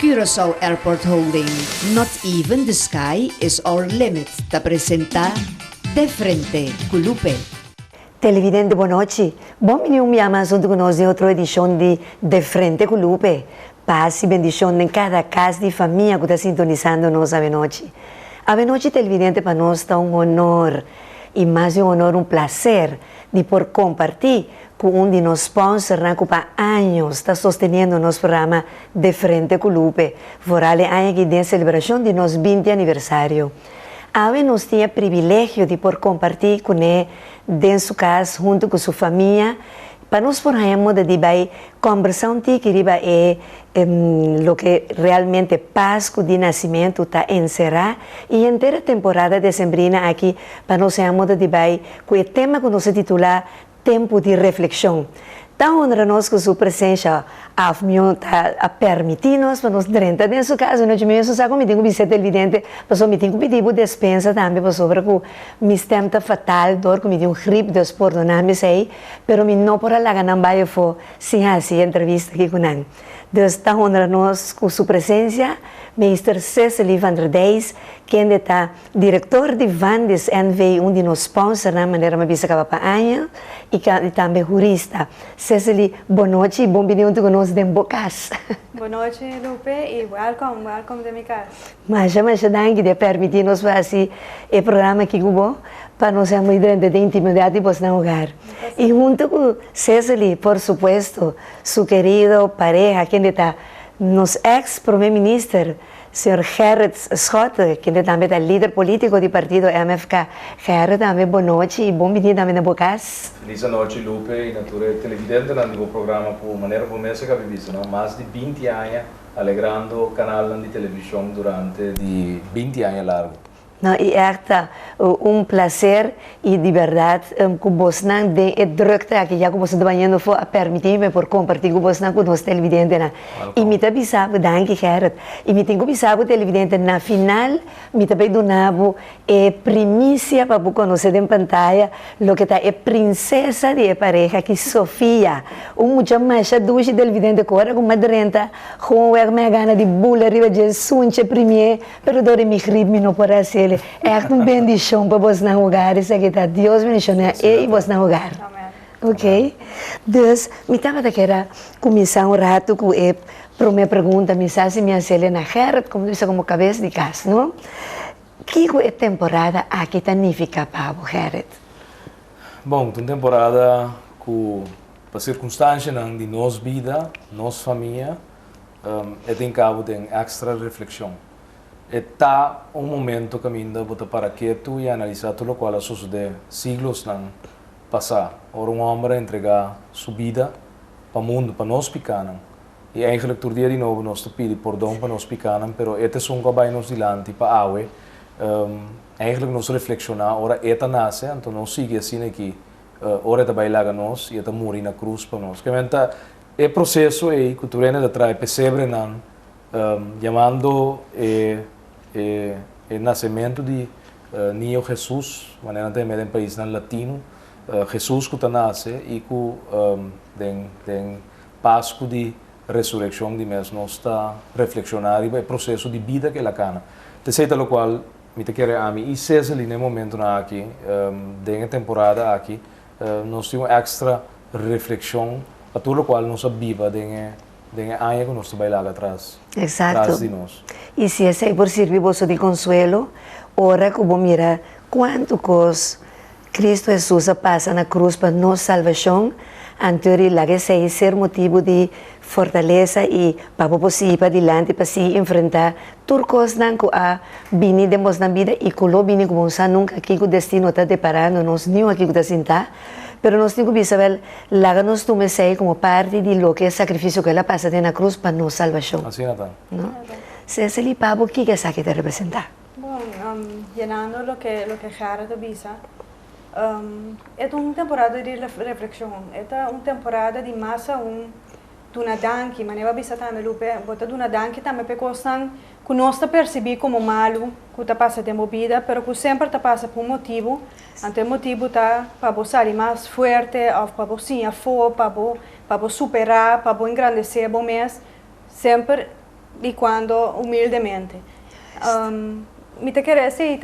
Curaçao Airport Holding, not even the sky is our limit. Te presenta De Frente, Culupe. Televidente, boa noite. Bom menino me ama junto conosco em outra edição de Frente Culupe. Paz e bendição em cada casa de família que está sintonizando nós a noite. A noite, televidente, para nós está um honor. E mais um honor, um prazer de por compartilhar com um de nossos sponsors que há anos está sustentando nosso programa De Frente Culupe. Vorale ano que tem a celebração de nosso 20 aniversário. Ave nos tinha privilégio de por compartilhar com ele dentro sua casa, junto com sua família, para nós podemos de conversar um que é o que realmente Páscoa de nascimento está encerrado e inteira temporada decembrina aqui para nós de com o tema que nos titula Tempo de Reflexão. Tão honra-nos com sua presença a permitir-nos para nos durante nesse sua casa, não tinha só como tenho visita televidente, passou me tenho pedido dispensa também para sobre que me tempo fatal dor que me deu gripe de esporte não me sei, pero me não por lá não vai for sim assim entrevista aqui com ele. Deus está honra-nos com sua presença, Mr. Cecily van der Deys, que é diretor de Vandes NV, um de nossos sponsors, na maneira que visa para anos, e também jurista. Cecily, boa noite e bom vindo conosco em Bocas. Boa noite, Lupe, e welcome de minha casa. Mas danke de permitir-nos fazer o programa aqui com para nós sermos dentro de intimidade e você não lugar. E junto com Cecily, por supuesto, seu querido pareja, que está nos ex-primeiro-ministro, Sr. Gerrit Schot, que também é líder político do partido MFK. Gerrit, também boa noite e bom vindo também na Bocas. Feliz noite, Lupe, e natura televidente no programa por maneira como essa que eu visto, mais de 20 anos alegrando o canal de televisão durante 20 anos largo. Não, e é prazer e de verdade que você não tem drukte aqui já que você está banhando for a permitir-me por compartilhar com você com os televidentes. E me também sabe, danke Gerrit, e me tenho que saber televidente na final, me também donava a primícia para conhecer em pantalla o que está a princesa de pareja que Sofia, muita mais doce televidente agora com madrenta, com a minha gana de bula riba de sunche premier, pero dore me gripe não por assim. É uma bendição para você não lugar, isso aqui está Deus menciona e você não lugar. Ok? Deus, me estava daquela começar um rato com a primeira pergunta, me sabe minha Selena Gerrit, como disse como cabeça de casa, não? Que é temporada aqui significa para o Gerrit? Bom, uma temporada com a circunstância de nossa vida, nossa família, tem cabo de extra reflexão. Está momento que ainda botar para quieto e analisar tudo o que sucedeu siglos não passar. Ora homem entregar sua vida para o mundo, para nós pequenos. E eigenlijk todo dia de novo nós pedimos perdão para nós pequenos, mas este som que vai nos dilante para awe, eigenlijk nós reflexionar, ora eta nasce, então nós sigue assim aqui, ora eta vai lá nós e eta morre na cruz para nós. Que menta é processo aí que tu vem de trás pesebre não, chamando o nascimento de Niño Jesus, maneira também em país latino, Jesus que nasce e que tem Páscoa de ressurreição de mês nós está reflexionar e o processo de vida que ela cana. De certa lo qual me te quero a mim e César no momento aqui, dentro temporada aqui, nós temos extra reflexão a tudo o qual nós viva dentro ano que nós vai lá atrás. Exato. De nós. E se esse por servir você de consuelo, ora que vou mirar quanto cos Cristo Jesus passa na cruz para nossa salvação, anterior lá que sei ser motivo de fortaleza e para poder para adiante para se enfrentar turcos não que a bini demos na vida e colo bini como nunca aqui o destino está deparando nós nem aqui que está sentar. Pero nós temos que saber, lá nós tomamos como parte de lo que é sacrifício que ela passa na cruz para nossa salvação. Assim não. Cecily, Pablo, o que é isso que te representa? Bom, llenando lo que Gerrit dice, é uma temporada de reflexão, é uma temporada de massa duna danke, maneira bisa também Lupe, bota duna danke também porque que nós está percebi como malo, que está passa de vida, pero que sempre está passa por motivo, ante o motivo está para você mais forte, para você for, para superar, para engrandecer, bom mês, sempre y cuando humildemente. Mi te quiere decir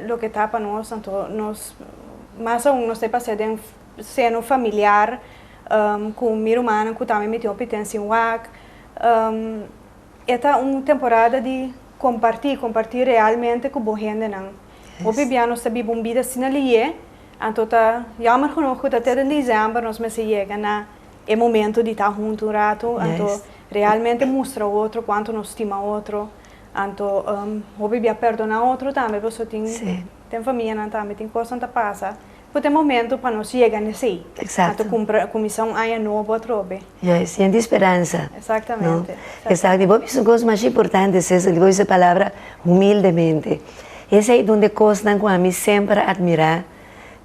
lo que tapa nos, tanto nos, más aún nos te pasa de seno familiar, com mi humana, que também me tem competência em WAC. Esta uma temporada de compartilhar realmente com a gente, não. O bibiano sabe bombida sinalie, então tá, jammer genoeg dat até em dezembro nós me chega na é momento de estar junto um rato, então realmente mostra o outro quanto nos estima o outro, então o bibia perdonar o outro também, porque tem família, não também tem coisa que passa. Porque tem momento para nós chegar nesse. Exato. A comissão aí nova outra vez. Siente esperança. Exatamente. Exato. E vou dizer uma coisa mais importante, César, vou dizer a palavra humildemente. Esse é onde coisas que a mim sempre admirar,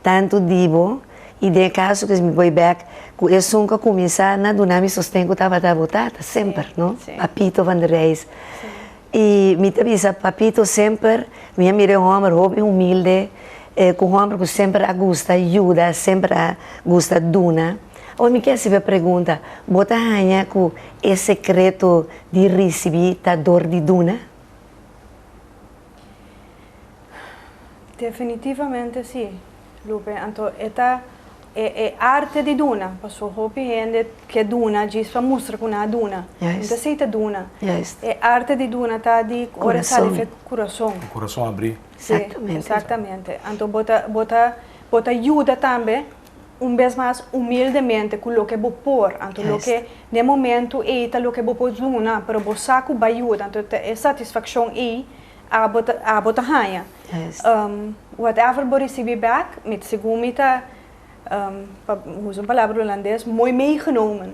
tanto digo, e de caso que me vou back, que eu nunca começar a donar me sustento que estava votada, sempre, não? Papito Van der Reis. E me avisa, Papito sempre, me mira um homem humilde, com um homem que sempre gosta ajuda, sempre gosta dona. Ou me quer saber pergunta, bota hanha com esse secreto de receber a dor de dona? Definitivamente sim, Lupe. Então, esta é arte de dona. Passou a gente que dona diz para mostrar que é dona. Então, se é dona. É arte de dona, tá de coração. O coração abrir. Exatamente. Exatamente. Então, bota ajuda também, vez mais humildemente com o que vou pôr. Então, o que, no momento, é o que vou pôr dona, para o saco vai ajuda. Então, é satisfação aí, a bota hanha. Whatever we receive back, met segundo uso uma palavra holandês, muito meegenomen.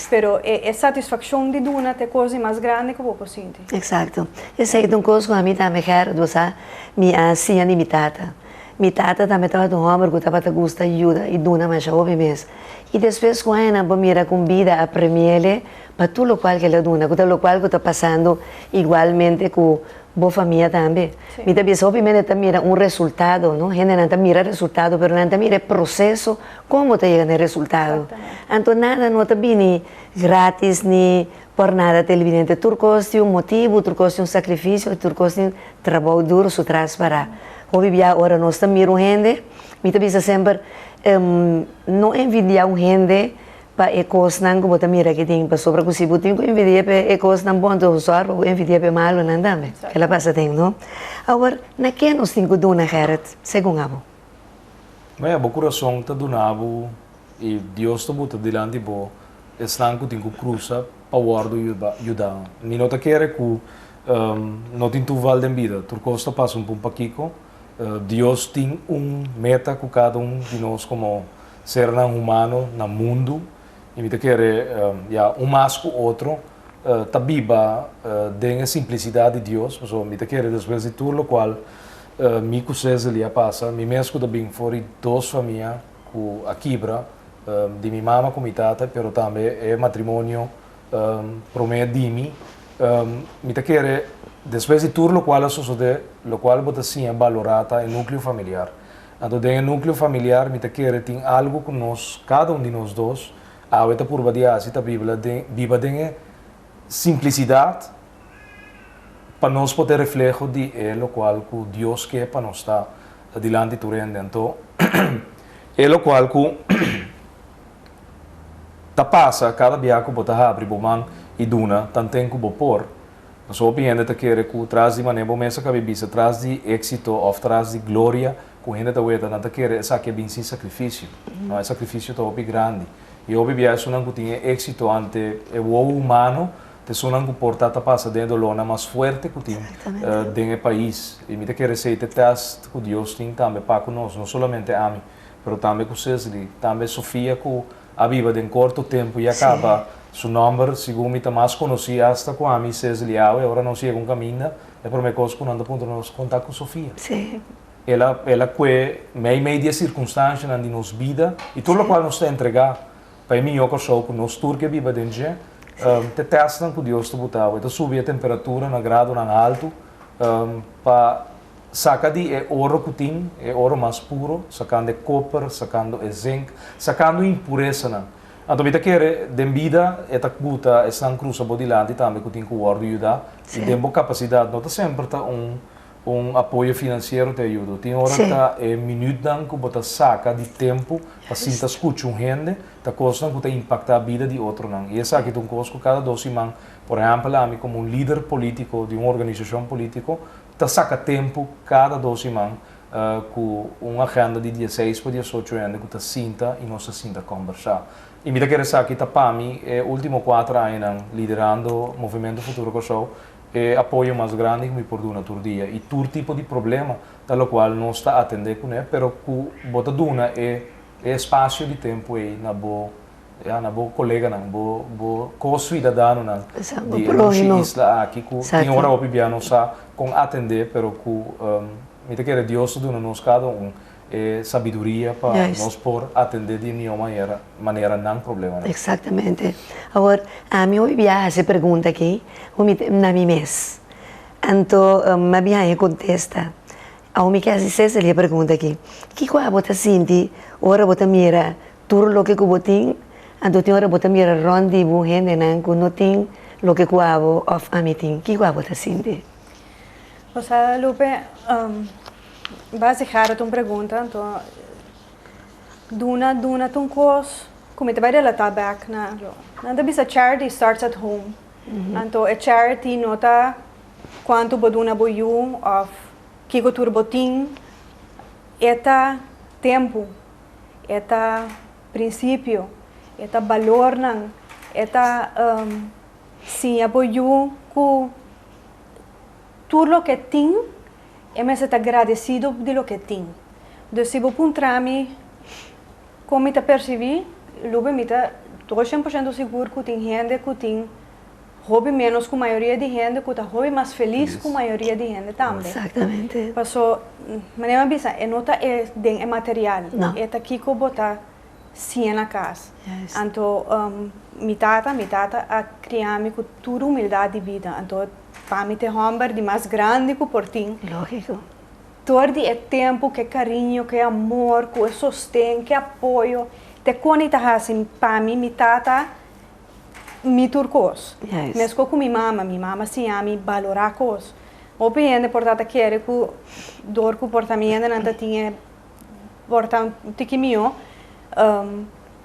Pero é satisfação de dona é coisa mais grande que eu vou sentir. Exato. Essa é uma coisa que a mim também quero, você me assim a tata. Minha tata também estava um homem que estava a gostar de ajuda e dona mais jovem mesmo. E depois quando ela mira com vida a premiere para tudo o qual que ela dona, tudo o qual que está passando igualmente com boa família também. Me também obviamente mira resultado, não? Gente não mira resultado, mas não mira processo como está chegando o resultado. Então nada não está bem grátis nem por nada televidente. Tudo custa motivo, tudo custa sacrifício, tudo custa trabalho duro se traz para. Hoje agora nós estamos mirando gente, me também sempre não envidiar gente para a coisa que você mira que tem para sobre que se você tem que envidiar para a coisa não bom de usar ou envidiar para malo não dá me que ela passa tem não agora na que nós temos que donar Gerard segundo abo mas o coração está donado e Deus está botando diante bo estão que tem que cruzar para o ardo ajudar nem não te quer que não tem tu vale de vida tu costa passa um pouco Deus tem meta com cada de nós como ser humano no mundo e me quer mais que o outro tá viva de simplicidade de Deus porque me quer depois de tudo o qual me conhece ali passa me mesmo também fora duas famílias com a quebra de minha mama com minha tata pero também é matrimônio promete de mim me quer depois de tudo o qual sucede o qual você sim valorata o núcleo familiar. Então, dentro do núcleo familiar, me quer tem algo que nós, cada de nós dois, a outra por dia, a Bíblia viva de simplicidade para nós poder reflejo de o qual que Deus quer para nós estar adiante do reino. Então, o qual que tá passa cada dia que você abre bomang e duna, tanto tempo que por nós opinião te quer que traz de maneira bomesa que bebisa, traz de êxito ou traz de glória com gente da ueta não te quer essa que bem sem sacrifício, não é sacrifício tão grande e eu bebia isso não que tinha êxito ante o humano te sonan que porta tá passa dentro do lona mais forte que tinha dentro do país e me te quer ser te teste que Deus tem também para conosco não somente a mim, mas também com Cecily, também Sofia que a viva em curto tempo e acaba su número segundo me mais conheci hasta com a mim Cecily e agora não chega caminho é por me coisa que não dá ponto nos contato com Sofia. Sim. Ela que meio de circunstância na nossa vida e tudo o qual nos está entregar para mim eu sou que nós turque viva dentro te testam que Deus te botar então subir a temperatura na grado na alto para sacar de ouro que tem ouro mais puro sacando copper sacando zinc sacando impureza Então, me quer den vida eta buta estão cruza bodilante também que tem que ajudar e tem boa capacidade, não tá sempre tá apoio financeiro te ajuda. Tem hora tá minuto dan que bota saca de tempo para sinta escutar gente, tá coisa que tá impactar a vida de outro não. E essa aqui tem coisa que cada 2 semanas, por exemplo, a mim como líder político de uma organização política, tá saca tempo cada 2 semanas com uma agenda de 16 para 18 anos que tá sinta e não se sinta conversar. E me quer saber que tá para mim, último 4 anos liderando o Movimento Futuro Kosovo, apoio mais grande que me perdona todo dia e todo tipo de problema da qual não está atendendo com ele, pero que bota duna espaço de tempo na boa colega não bo co-cidadão não de nossa isla aqui que tem hora o não sa com atender pero que me quer Deus duna nos cada sabedoria para nós por atender de nenhuma maneira não problema. Exatamente. Agora, a mim hoje essa pergunta aqui, na minha mês. Então, a minha contesta. A mim que essa pergunta aqui. Que coisa você sente? Ora você mira tudo o que você tem, então tem hora você mira rondi bu gente não tem o que você of a mim tem. Que coisa você sente? O sea, Lupe, basicamente uma pergunta, então duna tum cos como te vai relatar back na nada bisa charity starts at home. Então a charity nota quanto boduna boyu of kiko turbotin eta tempo, eta princípio, eta valor nang, eta sim apoio ku tudo lo que tem e me está agradecido de lo que tem. Então, se você puntrami, como me percebi, luego me estou 100% seguro que tem gente que tem hobby menos que a maioria de gente, que está hobby mais feliz que a maioria de gente também. Exatamente. Passou, mas não é nota é material, é aqui que eu botar sim na casa. Então, me tata a criar-me com toda humildade de vida. Então, para mim, ter homem de mais grande que por ti. Lógico. Todo é tempo, que carinho, que amor, que sostém, que apoio. Te conita assim, para mim, me tata, me turcos. Mesmo com minha mama sim a me valorar coisas. O piende portata quer que dor comportamento não tinha portam tiquimio,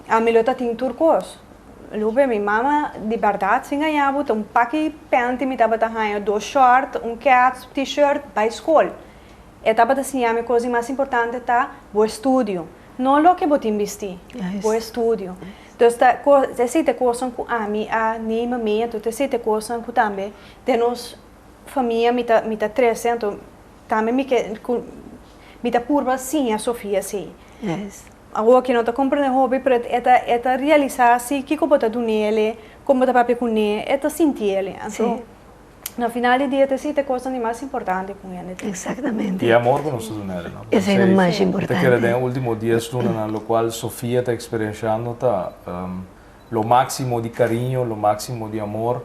a melhor tinha turcos. Lube, minha mama de verdade sim ganhava paque pente me tava ganhando 2 short, cat t-shirt para escola. Etapa assim a minha coisa mais importante tá o estudo. Não lo que botim vestir, o estudo. Então essa coisa que a mim a nima minha, então essa coisa que também de nós família me tá 300 também me tá purba sim a Sofia sim. Agora que não está comprando hobby, para é realizar se que como está do nele, como está papel com ele, é sentir ele. Então, no final do dia, essa é a coisa mais importante com ele. Exatamente. E amor com nós do nele, não? Essa é a mais importante. Porque no último dia no qual Sofia está experienciando o máximo de carinho, o máximo de amor,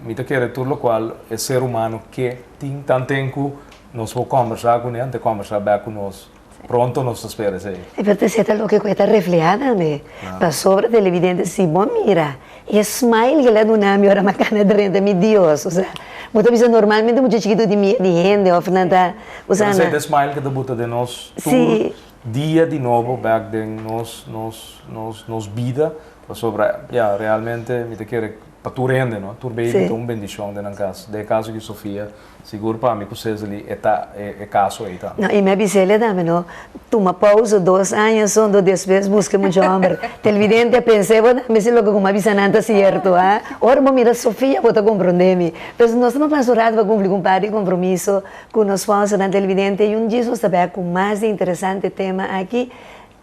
me quer tudo o qual é ser humano que tem tanto tempo nós vamos conversar com ele, antes de conversar bem com nós. Pronto nos espera, sí. Pero te sienta lo que cuesta reflejada, me. Para sobre televidente, si vos mira, smile que le da una mi hora más cana de renta, mi Dios, o sea, muchas veces normalmente mucho chiquito de gente, o nada, o sea, ese smile que debuta de nos, sí. Dia de novo, back de nos vida, sobre, ya, realmente, me te quiere, para tu rende, no? Tu baby, tu bendição de na casa, de caso que Sofia, seguro para mim que vocês ali é caso aí, tá? Não, e minha bisela também, não? Toma pausa 2 anos, só depois busca muito homem. Televidente pensei, vou me sei logo como avisa nada certo, ah? Ora, vou mirar Sofia, vou te compreender-me. Mas nós estamos pastorado para cumprir um par de compromisso com nós fãs na televidente e dia nós também com mais interessante tema aqui,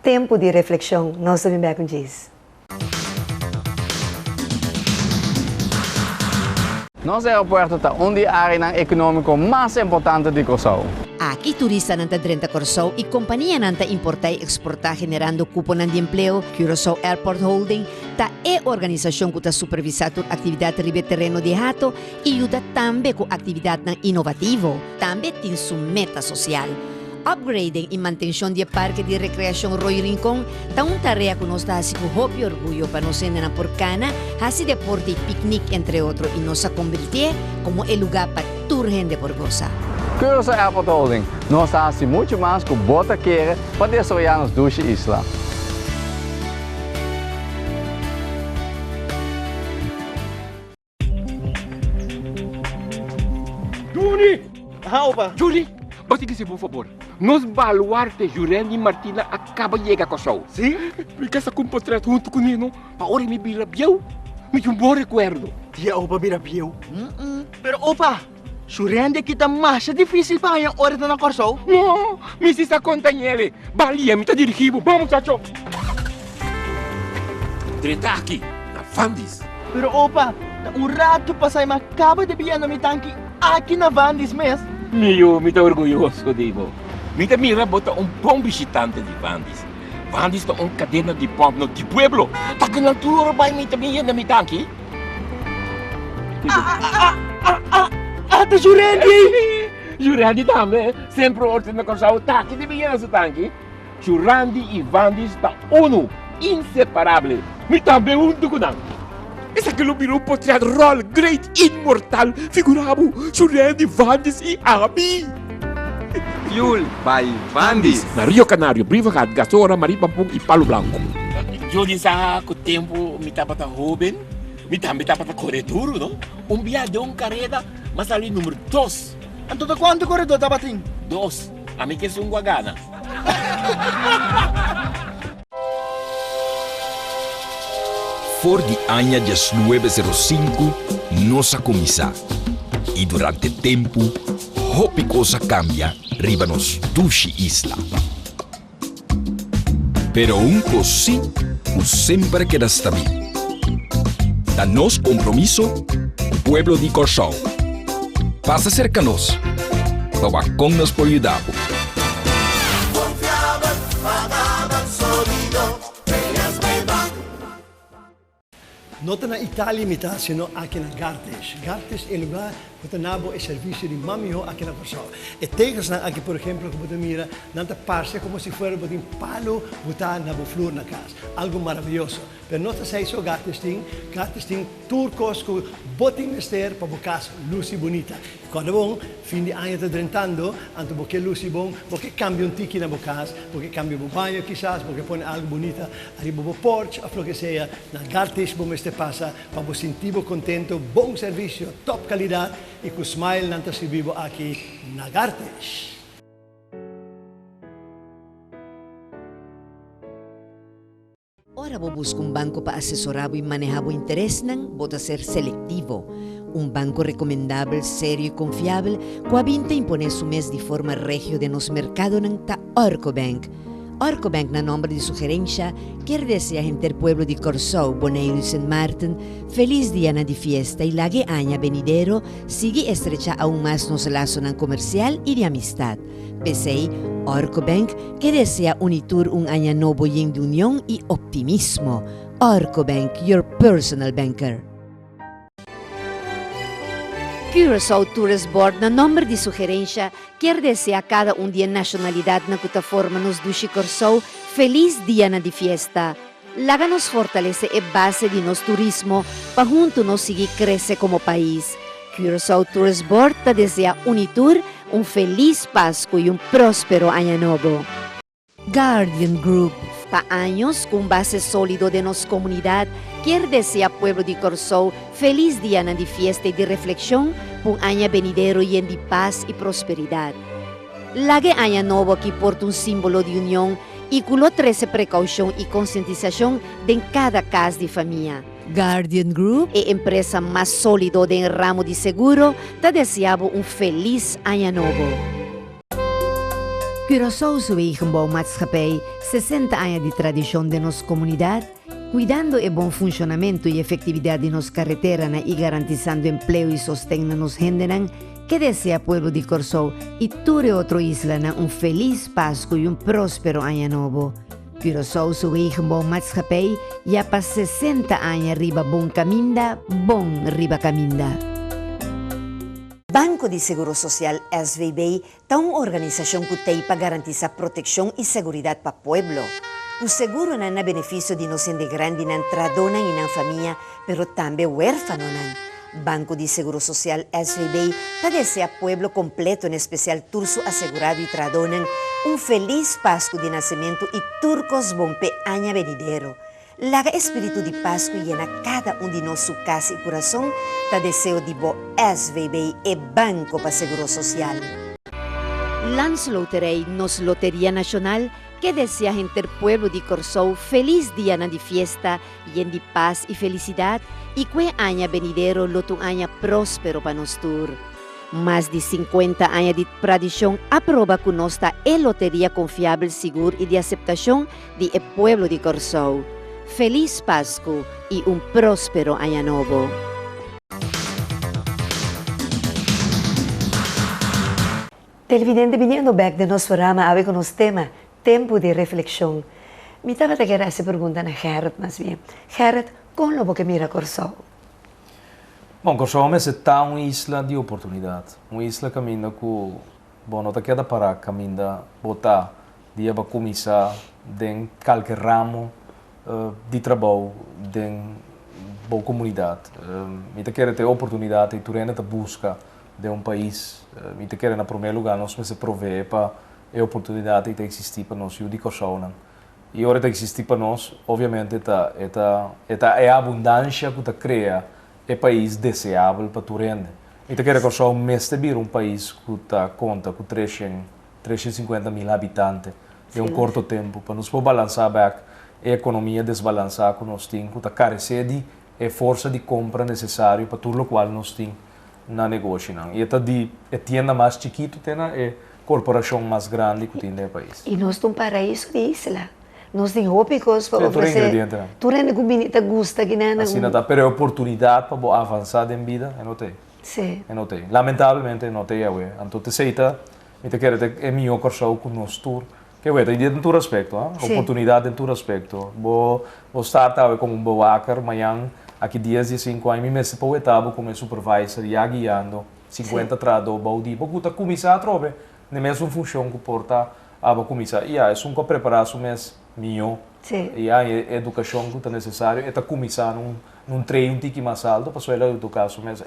tempo de reflexão. Nós também bem com isso. Nosso aeroporto está onde a área econômica mais importante de Kosovo. Aqui turista nanta 30 Corsou e companhia nanta importar e exportar generando cupo de emprego, Curaçao Airport Holding, ta é organização que está supervisando atividade ribe terreno de rato e ajuda também com atividade inovativo, também tem sua meta social. upgrading e manutenção do Parque de Recreação Roy Rincón tá uma tarefa que nos dá com hope e orgulho para nos na porcana, assim deporte e piquenique, entre outros, e nos convertir como o lugar para toda gente por gozar. Curaçao Airport Holding, nós estamos muito mais que bota querer para desarrollar nos duas islas. Juni! Opa! Juni! Basta por favor. Nos baluarte Jureli Martina acaba de chegar com o show. Sim? Porque essa compostrata junto comigo, para hora me vira biel. Me um bom recuerdo. Tia Opa vira biel? Pero Opa, surende kita mas difícil pa yung hora na korso? No, me se sa conta ele. Balia, me tá dirigindo. Vamos, chacho. Treta aqui, na Fandis. Pero Opa, um rato pa sa'yo acaba de biyan na mi tanki aqui na Vandis mes. Mio, me tá orgulhoso, Divo. Me tá mira bota bom visitante de Vandis. Vandis tá cadena de pub de pueblo. Tá que na tua vai me tá biyan na mi tanki? Ata Jurandi! Jurandi também, sempre ordem na Curaçao, tá que devia na tanque. Jurandi e Vandis tá uno, inseparável. Me também junto com não. Esse aqui virou potread rol great immortal figurado Jurandi, Vandis e Abi. Fuel by Vandis. Na Rio Canário, Brivagat, Gasora, Maripampung e Palo Blanco. Eu disse que o tempo me tava tão jovem. Me também tava tão corredor, não? Viagem carrera, mas ali número 2. Anto da quanto corredor tava ting? 2. A mim que é guagana. Ford año 1905 nos comienza y durante tempo hopi cosa cambia riba nos dushi isla. Pero un così sempre queda stabil. Da nos compromiso, pueblo de Curaçao. Pasa cerca nos, para con nos por ayudar. Nota na Itália imitação aqui na Gartes. Gartes é lugar que nabo é serviço de mamio aqui na Curaçao. E tegas na aqui, por exemplo, que você mira, nanta parça como se fosse um palo botar na flor na casa. Algo maravilhoso. Pero nota sei só Gartes tem turcos com botin nester para a casa, luz e bonita. Quando bom, fim de ano está drentando, anto porque luz e bom, porque cambia tiki na casa, porque cambia o banho quizás, porque põe algo bonita, arriba o porch, a que seja, na Gartes bom este passa, para você sentir contento, bom serviço, top qualidade e com smile nanta se vivo aqui na Gartes. Ora bo busca un banco para asesorar y manejar o interés nang bota ser selectivo. Un banco recomendable, serio y confiable, cohabita impone su mes de forma regio de nos mercado nang ta Orcobank. Orcobank na nombre de sugerencia, quer desea gente del pueblo de Curaçao, Bonaire y St. Martin, feliz día na di fiesta y lague aña venidero, sigue estrecha aún más nos lazo nang comercial y de amistad. Pesei, Orcobank, que desea unitur un año nuevo lleno de unión y optimismo. Orcobank, your personal banker. Curaçao Tourist Board, na nombre de sugerencia, quer desea cada un día nacionalidad na que forma nos dushi Curaçao, feliz día na di fiesta. Laga nos fortalece e base de nos turismo, pa junto nos seguir crece como país. Curaçao Tourist Board te desea unitur un feliz Pascua y un próspero año nuevo. Guardian Group, pa años con base sólido de nos comunidad, quer desea pueblo de Curaçao feliz día de fiesta y de reflexión, un año venidero lleno de paz y prosperidad. Lague año nuevo que porta un símbolo de unión y culo 13 precaución y concientización de cada casa de familia. Guardian Group, e empresa más sólido del ramo de seguro, te deseamos un feliz año nuevo. Curaçao Suigenbouw Maatschappij, 60 años de tradición de nos comunidad, cuidando el buen funcionamiento y efectividad de nos carreteras y garantizando empleo y sostén de nos gente que desea pueblo de Curaçao y ture otro isla un feliz Pascua y un próspero año nuevo. Curaçao Suigenbouw Maatschappij, ya para 60 años riba bon caminda, bon riba caminda. Banco de Seguro Social SVB é uma organização que tem para garantir a proteção e segurança para o povo. O seguro não é benefício de nós integrantes não tradona e na família, mas também huérfanos. Banco de Seguro Social SVB está deseja ao povo completo, em especial turso assegurado e tradona, feliz Páscoa de nascimento e turcos bompe año venidero. Laga espírito de Páscoa llena cada de nós su casa e coração, ta deseo de bo SVB e Banco para Seguro Social. Lance Loterei, nos Loteria Nacional, que desea gente pueblo de Corsou feliz dia de fiesta, lleno de paz e felicidade, e que año venidero loto año próspero para nos tour. Mais de 50 anos de tradição aprova que nós está a loteria confiável, segura e de aceitação de el pueblo de Corsou. Feliz Páscoa e próspero año novo. Televidente, viniendo back de nosso programa, a con los tema Tempo de Reflexión. Me estaba te querer hacer pregunta a Gerrit, más bien. Gerrit, ¿cómo lo que mira Corsou? Bom, Corsou é uma isla de oportunidade. Uma isla que caminha com... Bom, não te queda para caminhar, botar, dia para começar, em qualquer ramo de trabalho, de boa comunidade. Me te quer ter oportunidade e tu ainda te busca de país. Me te quer, em primeiro lugar, nós se prover para a oportunidade que existir para nós, e o de Corsou. E a hora que existir para nós, obviamente, é a abundância que te cria é país desejável para tu rende. E te quer Corsou mesmo vir país que conta com 350 mil habitantes em curto tempo, para nos balançar back a economia desbalançada que nós temos, que carecer de força de compra necessária para tudo o qual nós temos no negócio. E a tienda mais chiquita tem a corporação mais grande que tem no país. E nós temos um paraíso de isla. Nós temos roupas para oferecer. Tu rende comida que gosta que não. Assim não está, mas a oportunidade para avançar em vida, eu não tenho. Sim. Eu não tenho. Lamentavelmente, eu não tenho. Então, te aceita, me quer é melhor Corsou com o nosso tour. Que é, tem em todo aspecto, oportunidade em todo aspecto. Vou estar como um bom hacker, amanhã, aqui dias de 5 anos, me se para etapa como supervisor, já guiando 50 trados, bom dia, porque começar a trocar, na mesma função que porta a começar. E é um que preparar-se mês melhor. E a educação que é necessária, é começar num treino um pouco mais alto, para só educar o mês.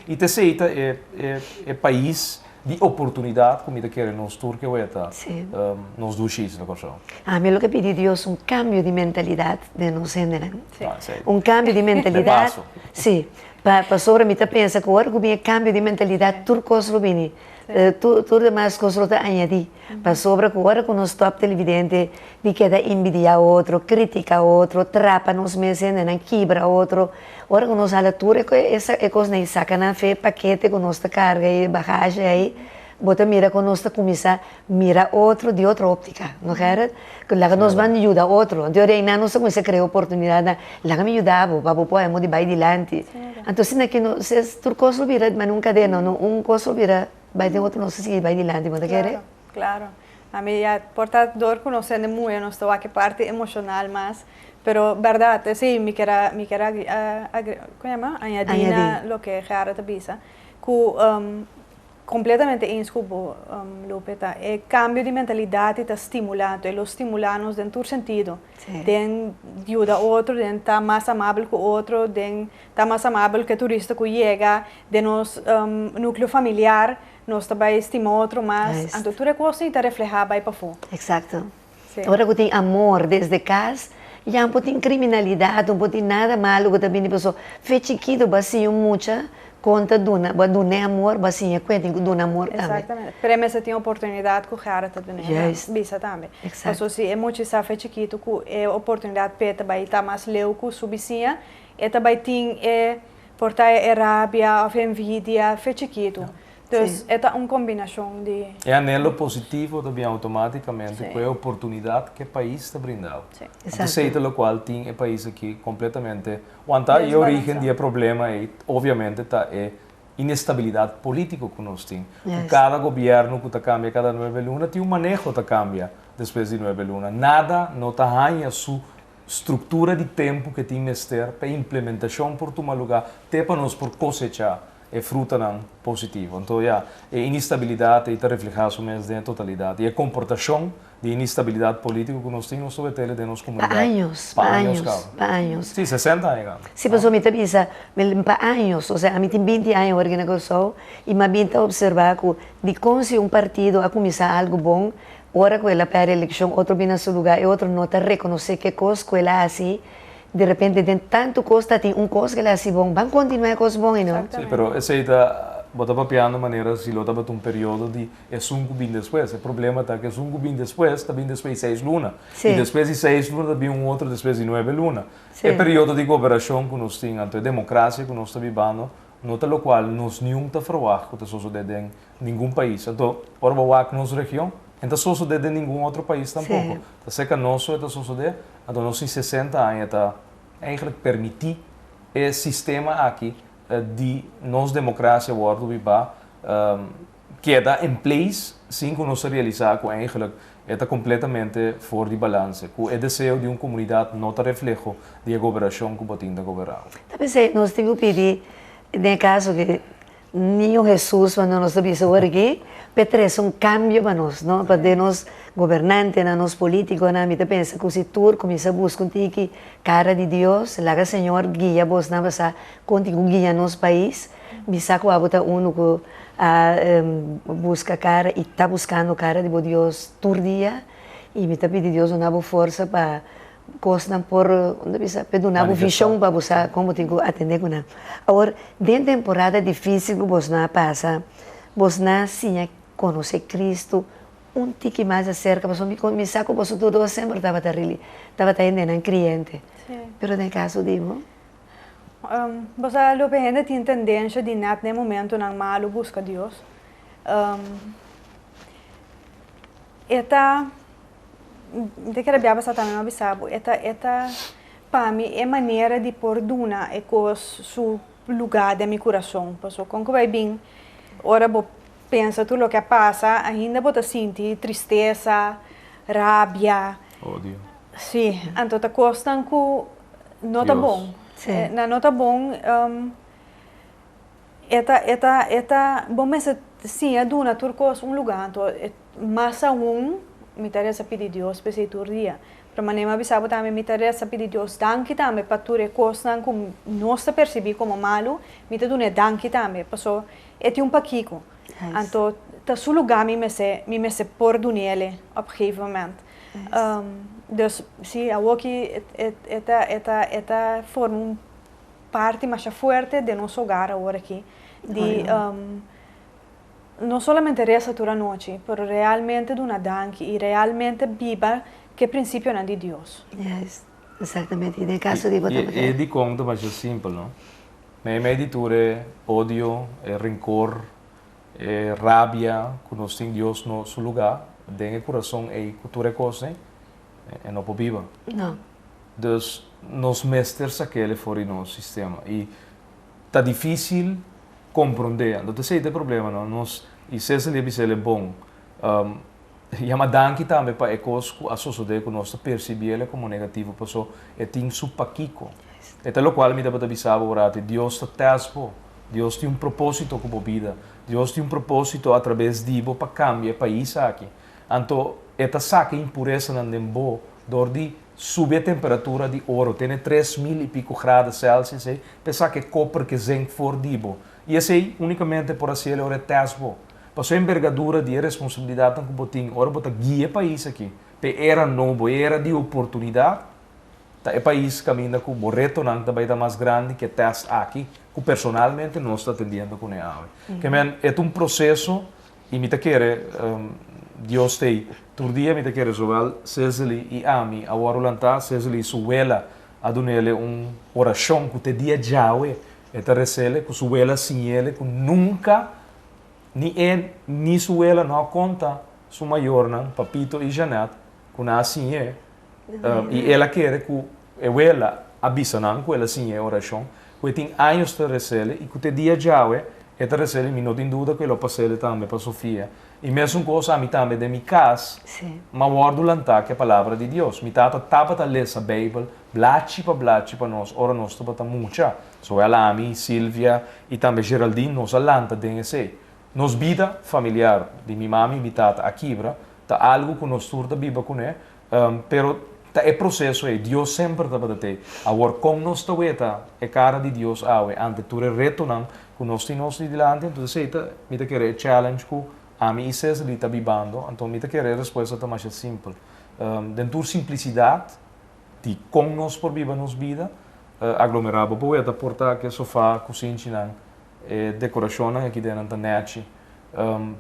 E te aceita é país de oportunidade, como querem nos turcos, nos dois X na Corsou. A mim, o que pedi Deus um cambio de mentalidade de nós gênero. Cambio de mentalidade. Sim. Para sobre mim, pensa que agora que cambio de mentalidade, turcos lo vini. Tudo demais coisas que añadir. Para sobre que agora que nós top televidente, de que envidia outro, critica outro, trapa nos meses, quebra outro. Agora que nós fala tudo, essa é coisa que saca na fé, paquete com nossa carga e bagagem aí, bota mira com nós começar mira outro de outra óptica, não é? Que lá nós vamos ajudar outro. Então aí não se começa a criar oportunidade, lá me ajudava, para poder ir para adiante. Então se não que nós tudo coisa vira, mas nunca de não coisa vira vai ter outro não sei vai adiante, mas quer? Claro. A mí ya portador conocen muy no esto que parte emocional más, pero verdad, sí, me quiera ¿cómo llama? Añadir lo que Gerrit te avisa, que completamente inscubo Lupeta, el cambio de mentalidad está estimulando, y los estimulamos en todo sentido, de ayuda a otro, de estar más amable que otro, de estar más amable que el turista que llega, de nos núcleo familiar, nós também estimamos outro mais. Então, tudo é coisa que refleja vai para fora. Exato. Agora que tem amor desde casa, já não tem criminalidade, não tem nada malo que também a pessoa fez chiquito, bacio muita, conta duna amor, bacia conta duna amor também. Exatamente. Para mim, você tem a oportunidade que o cara também, bisa também. Então, se é muito se fez chiquito, que é oportunidade para também estar mais leu com sua vizinha, e também tem portar rabia, ou envidia, fez chiquito. Então, é uma combinação de... É anelo positivo também automaticamente, com a oportunidade que o país está brindando. Então, seita o qual tem o país aqui completamente... Quanto a origem do problema, obviamente, está a inestabilidade política que nós temos. Cada governo que cambia cada 9 lunas tem manejo que cambia depois de 9 lunas. Nada não tem a sua estrutura de tempo que tem que ter para implementação por tomar lugar, até para nós por cosechar é fruta não positivo. Então, a instabilidade está reflejada mesmo na totalidade. E a comportação de instabilidade política que nós temos sobre a de nossa comunidade. Para anos. Sim, 60 anos. Sim, mas eu me pensa, para anos, ou seja, a mim tem 20 anos organização e me pinta observar que de como se partido a começar algo bom, ora que ela para a eleição, outro vem no seu lugar e outro não está reconhecer que coisa que ela assim, de repente tem tanto coisa, tem coisa que ela assim bom, vão continuar coisa bom, não? Sim, mas essa aí está botava piano maneira se lo tava um período de é 5 bem depois. O problema tá que é 5 bem depois, tá bem depois 6 luna. E depois de 6 luna tá um outro depois de 9 luna. É período de cooperação que nós temos, então democracia que nós está vivendo, nota lo qual nós nenhum tá fraco que tá sucedendo em nenhum país. Então, por boa que nossa região, então sucede em nenhum outro país tampouco. Tá seca nosso tá suceder, então nós em 60 anos tá eigenlijk permitir esse sistema aqui de nossa democracia wordt viva queda em place sem que nós realizar que eigenlijk está completamente fora de balance, que o desejo de uma comunidade não está reflejo de governação que pode ter governado. Talvez nós temos que pedir, no caso que Niño Jesus, quando nós estamos aqui, para trazer cambio para nós, não? Para nós governantes, nós políticos, nós pensa que se tu começa a buscar que cara de Deus, lá Senhor guia vos na basa contigo guia nosso país, bisa ko abota uno que busca cara e está buscando cara de Deus todo dia e me pede Deus uma boa força para costam por onde bisa pedir uma visão para você como tenho que atender com ela. Agora, dentro da temporada difícil que você passa, você sim conhece Cristo um tique mais acerca, mas me saco você tudo sempre estava indo em cliente. Pero no caso digo, você lo gente tem tendência de no momento não malo busca Deus. Eta de que rabia basta também não bisabo. Eta para mim é maneira de pôr duna é su lugar de meu coração. Passou com que vai bem, ora bo pensa tudo o que passa, ainda bota sentir tristeza, rabia, ódio. Sim, então tá costan que não tá bom. Não tá bom. Bom mas sim, a duna turcos lugar, então mas me interessa pedir Deus para esse dia. Para maneira bisabo também me interessa pedir Deus danke também para tudo costan que nós percebi como malo, me te dune danke também, passou é paquico. Então, tá seu lugar me se por dunele op een gegeven moment. Dus sim, a que eta forma parte mais forte de nosso hogar agora aqui. De não somente reza toda noite, mas realmente de uma danke e realmente viva que princípio é de Deus. Yes, exatamente. No caso de botar. E de conta mais simples, não? Me editure ódio, rancor, rabia, que nós temos Deus no seu lugar, dentro do coração e cultura coisa, é não viva. Não. Então, nós mestres aquele fora do nosso sistema e tá difícil compreender. Então, esse é o problema, não? Nós e se é bom. E a danke também para coisas que a sociedade que nós percebemos como negativo, porque é tem su paquico. É o qual me dá para avisar agora, Deus está tesbo, Deus tem propósito com a vida, Deus tem propósito através de para cambiar o país aqui. Então, esta saca impureza não tem bom, de subir a temperatura de ouro, tem 3.000 e pico graus Celsius, pensar que copper que zinc for dibo. E esse aí, unicamente por assim, é tesbo. Passou a envergadura de responsabilidade que botem, ora botar guia o país aqui. Era novo, era de oportunidade. É o país que caminha com o reto também é mais grande que teste aqui, que personalmente não está atendendo com ele. É um processo e me quer Deus tem todo dia me quer resolver Cecily e a mim a orlantar Cecily suela a donele oração que te dia jawe eta recele que suela sem ele que nunca ni suela não conta su maior não papito e Janet que na assim e ela quer que ela avisa não que ela sim é oração que tem anos de recele e que te dia jawe Esta recebe, me não tem dúvida que eu passei também para Sofia. E mesmo coisa a mim também de minha casa, mas guardo lantar que a palavra de Deus. Me tata tapa a ler a Bíblia, blachi para nós, ora nós tapa muita. So ela a mim, Silvia e também Geraldine, nós alanta de esse. Nos vida familiar de minha mãe e minha tata aqui, tá algo que nós turda Bíblia com ele, pero tá é processo é Deus sempre tá para ter. Agora com nós tá é cara de Deus ante tu reto não com nós temos dilante, então sei tá me tá querer challenge com a mim isso ali tá bibando, então me tá querer resposta tá mais simples. Dentro simplicidade de com nós por viver nos vida, aglomerado poeta porta que sofá, cozinha, decoração aqui dentro da net.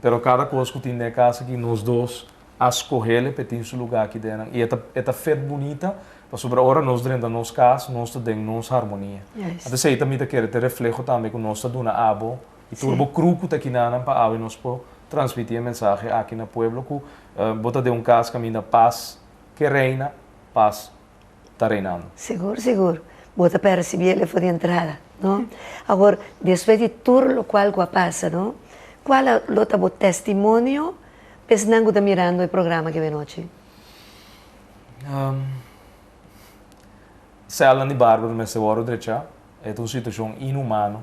Pero cada coisa que tem na casa que nós dois a escolher para ter seu lugar aqui dentro. E esta festa bonita, para sobre a hora nós dentro da nossa casa, nós temos nossa harmonia. Até sei também que quer ter reflexo também com nós dona abo e turbo cruco tá aqui na para abo nós po transmitir a mensagem aqui no pueblo que bota de casa caminho da paz que reina, paz está reinando. Seguro. Bota para receber ele foi de entrada, não? Agora, depois de tudo o qual passa, não? Qual é o testemunho? Pensando que está mirando o programa que vem hoje. Se ela de Bárbara me se hora derecha, é uma situação inumana,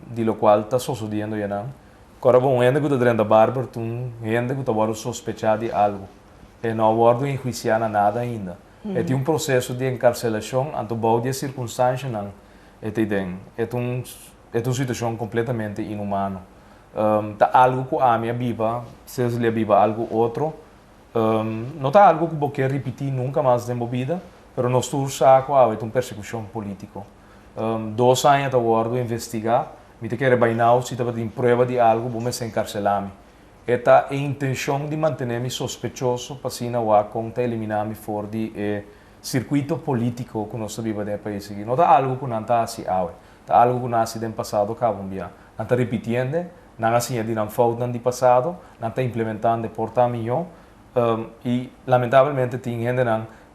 de lo qual está sucedendo já não. Agora bom, ainda que está dentro da Bárbara, ainda que está agora sospechar de algo, e não agora enjuiciar nada ainda. É um processo de encarcelação, ante o de circunstâncias não. É uma situação completamente inumana. Tá algo que a minha vida, se ele vive algo outro, não tá algo que eu quero repetir nunca mais na minha vida, mas nós estamos saco é uma persecução política. 2 anos agora investigar, me quero bainar se estava em prova de algo, vou me encarcelar-me. Esta é a intenção de manter-me sospechoso para assim não conta eliminar-me fora de circuito político que nós vivemos no país. Não tá algo que não está assim, tá algo que nasce no passado que vamos ver. Não está repetindo. Não assim de não falta no passado, não está implementando porta melhor e lamentavelmente tem gente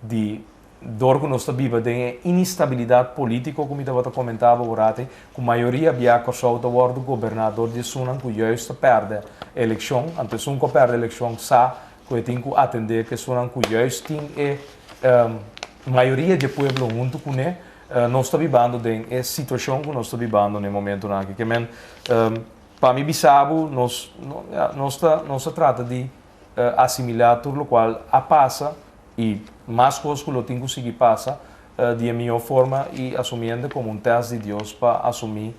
de dor que nós vivemos de instabilidade política, como eu comentava agora, que a maioria via corso do governador de Sunan que justo perde a eleição, antes que perde a eleição sa que tem que atender que Sunan que justo tem a maioria do povo junto com ele, nós está vivendo de a situação que nós está vivendo no momento aqui, que para mim, bisabo, nós trata de assimilar tudo o qual passa e mais coisas que eu tenho que conseguir passar de melhor forma e assumindo como teste de Deus para assumir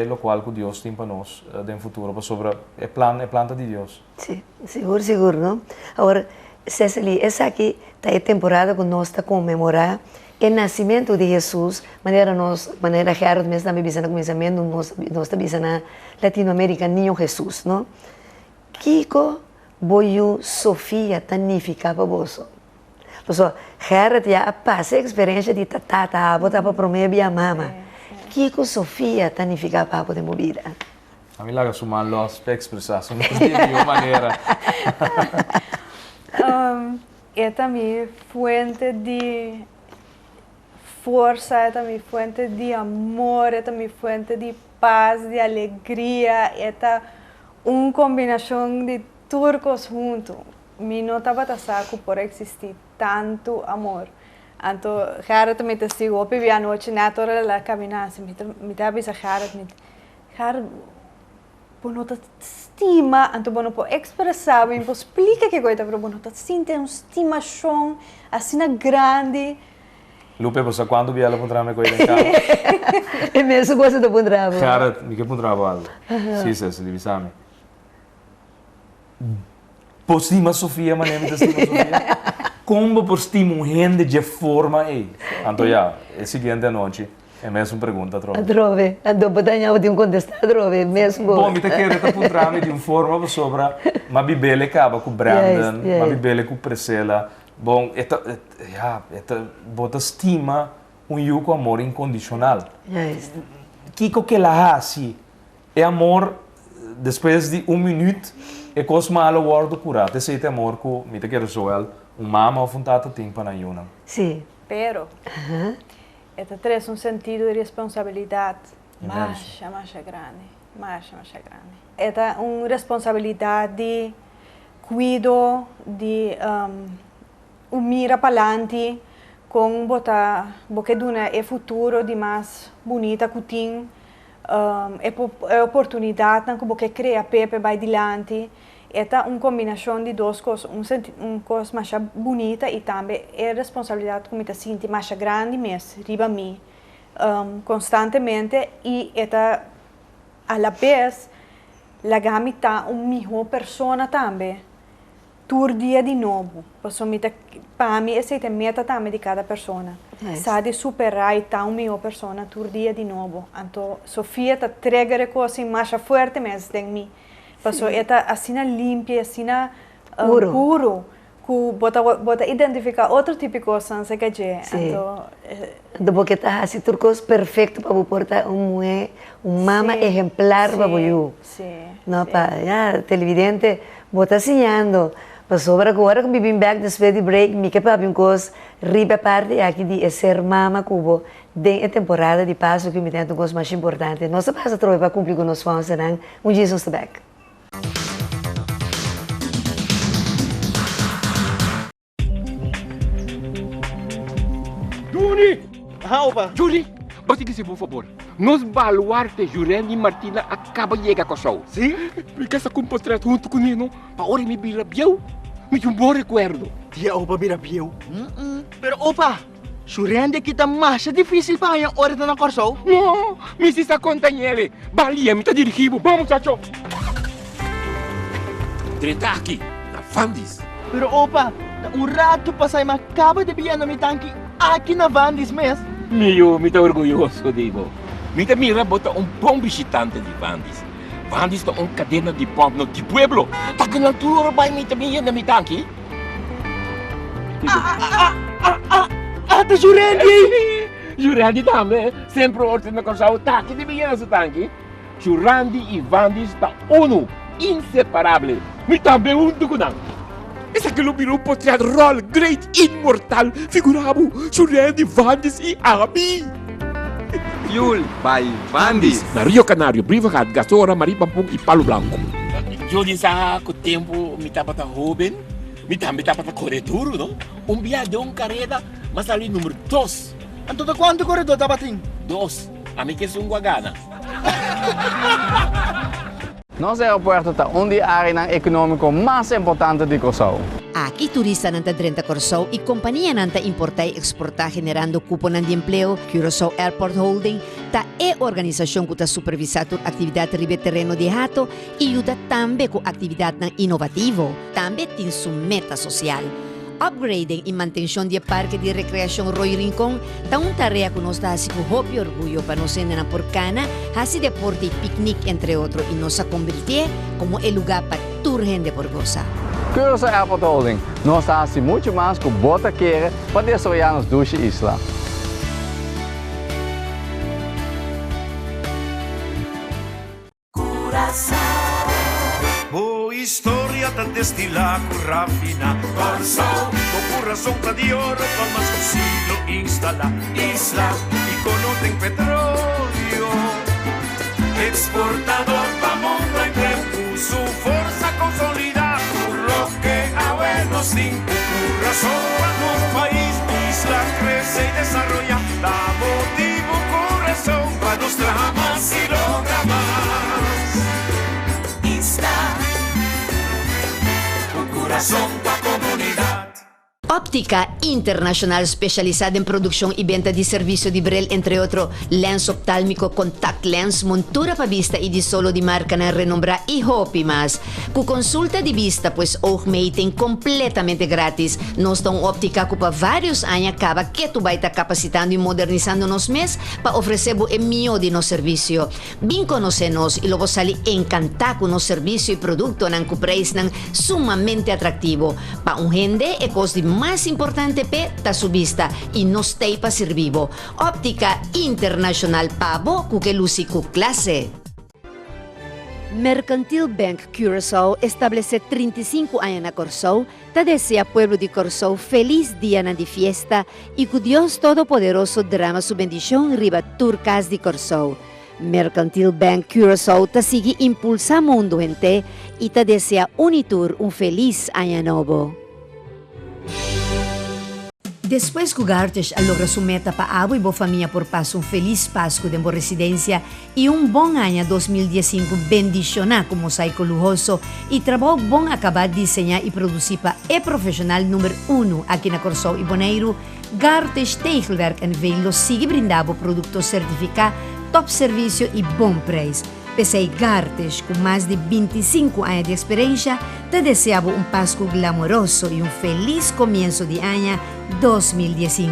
o qual que Deus tem para nós no futuro, sobre a planta de Deus. Sim, seguro, não? Agora, Cecily, essa aqui está a temporada que nós está comemorar o nascimento de Jesus, maneira que a gente também bisa no começamento, nós está bisa na Latinoamérica, Niño Jesus, não? Kiko, boiu, Sofia, tanifica para você. Pessoal, a já passa a experiência de tata, botar para prometer a mama. Kiko, Sofia, tanifica para poder mover. A mim lá sumar los para expressar, não de nenhuma maneira. Esta é minha fonte de força, esta é minha fonte de amor, esta é minha fonte de paz, de alegria, esta é uma combinação de turcos juntos. Me não estava saco por existir tanto amor. Então, cara também testigo, eu vi a noite na hora da caminhada, me estava a cara, por não estima, então por não pode expressar, me explica que coisa, mas por não sentir uma estimação assim grande. Lupe, você quando vi ela puntrava coisa em casa? É mesmo coisa do puntrava. Cara, me que puntrava algo. Sim, se divisame. Por cima Sofia, mas nem me estima Sofia. Como por cima gente de forma aí. Então já, a seguinte noite. É mesmo pergunta, trove. Trove. Então, potanya de contestar, trove, mesmo. Bom, me quero puntrava de uma forma sobre uma bibele acaba com Brandon, uma bibele com Priscila. Bom, bota estima yugo amor incondicional. Kiko que la hace é amor depois de minuto é coisa malo guardo curado. Esse é amor que me quero soel mama ou vontade tem para ayuna. Sim. Pero esta traz sentido de responsabilidade mais grande. mais grande. É uma responsabilidade de cuido, de mira para adelante, com porque duna é futuro de mais bonita que tem, é oportunidade que você cria pepe vai adiante. É uma combinação de duas coisas, uma coisa mais bonita e também é responsabilidade que me sinto mais grande mesmo, riba mim, constantemente e é a la vez la gami tá melhor pessoa também, todo dia de novo, para mim essa é a meta também de cada pessoa, sabe superar e tá melhor pessoa todo dia de novo, então Sofia tá trigger coisa mais forte mesmo em mim. Passou eta assim limpa, assim puro, que bota identificar outro tipo de coisa, não sei o que é. Então, porque tá assim turcos perfeito para portar mama exemplar para você. Sim. Não para televidente, bota assinando. Passou agora que vim back depois de break, me que para um coisa riba parte aqui de ser mama cubo de temporada de passo que me tem um coisa mais importante. Nossa passa trove para cumprir com nós fãs, será dia nos back. Juni! Opa! Juni! Basta que se por favor, nos baluarte Jurendi Martina acaba de chegar com o show. Sim? Porque essa compostura junto com ele, para hora me vira biau, me um bom recuerdo. Tia, opa, mira biau. Pero opa, Jurendi kita mais difícil para a hora na corso. Não, me se está contando ele. Balia, me está dirigindo. Vamos, chacho. Treta aqui, na Vandis. Pero opa, rato passai acaba de biar mi tanque aqui na Vandis mesmo. Meu, me está orgulhoso, Divo. Me está mira bota bom visitante de Vandis. Vandis está cadena de pão no de pueblo. Tá que na tua vai me também na mi tanque. Ata Jurendi! Jurendi também, sempre ordena com o tanque de biar no tanque. Jurendi e Vandis está inseparável. Me também com não. Esse aqui é o grupo teatral Great Immortal figurado Jurendi, Vandis e Abi. Fuel by Vandis. Na Rio Canário, Brivacat, Gasora, Maripampung e Palo Blanco. Jodi sa ko tempo mi tapa ta Ruben, mi tapa ta corredor, não? Biadão carrera, mas ali número 2. Então, quanto corredor tá batendo? 2. A mim que é um guagana. Nosso aeroporto está onde a área econômica mais importante de Curaçao. Aqui turista nanta drenta Curaçao e companhia nanta importar e exportar generando cupo de empleo, Curaçao Airport Holding, ta é organização que está supervisando atividade ribe terreno de rato e ajuda também com atividade inovativo, também tem sua meta social. Upgrading e manutenção de parque de recreação Roy Rincón tá uma tarefa que nós dá com hope e orgulho para nós na porcana, assim deporte e piquenique entre outros e nos convertir como o lugar para toda gente por gozar. Curaçao Airport Holding, nós estamos muito mais que bota querer para desarrollar nos duas islas. Boa história tá destilar com rafina Curaçao, o coração tá de ouro Vamos com siglo instalar Isla, icono tem petróleo Exportador pa mundo entero Su força consolidada Por lo que a buenos cinco Curaçao a nuestro país Isla crece y desarrolla Da motivo coração Pa nuestra más y logra más Corazón da comunidad. Óptica Internacional especializada em produção e venda de serviço de Brel, entre outros, lens oftálmico, contact lens, montura para vista e de solo de marca na renombrar e hopi mais. Com consulta de vista, pois oogmeting completamente grátis. Nós estamos óptica para vários anos acaba que tu vai estar capacitando e modernizando nos mês para oferecer o melhor de nosso serviço. Vem conhecer-nos e logo sair encantado com nosso serviço e produto com preço sumamente atrativo. Para gente, é coisa de mais importante tá su vista e nos tem para ser vivo. Óptica Internacional Pabo, que luce com classe. Mercantil Bank Curaçao estabelece 35 anos na Curaçao, te deseja pueblo de Curaçao feliz dia de fiesta e que Dios Todopoderoso derrama su bendición riba turcas de Curaçao. Mercantil Bank Curaçao ta sigue impulsa mundo gente y ta desea unitur un feliz año nuevo. Después que Gartes logra su meta para abo y bo familia por paso un feliz Pascua de boa residencia y un buen año 2015 bendicionado con mosaico lujoso y trabajo bom acabar de diseñar y producir para el profesional número 1 aquí en Corsão y Bonaire, Gartes Tegelwerk en Velo sigue brindando productos certificados, top servicio y bom preço. Pese Gartes, con más de 25 años de experiencia, te deseaba un Pascua glamoroso y un feliz comienzo de año 2015.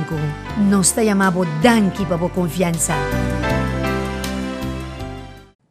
Nos te llamamos Danki para tu confianza.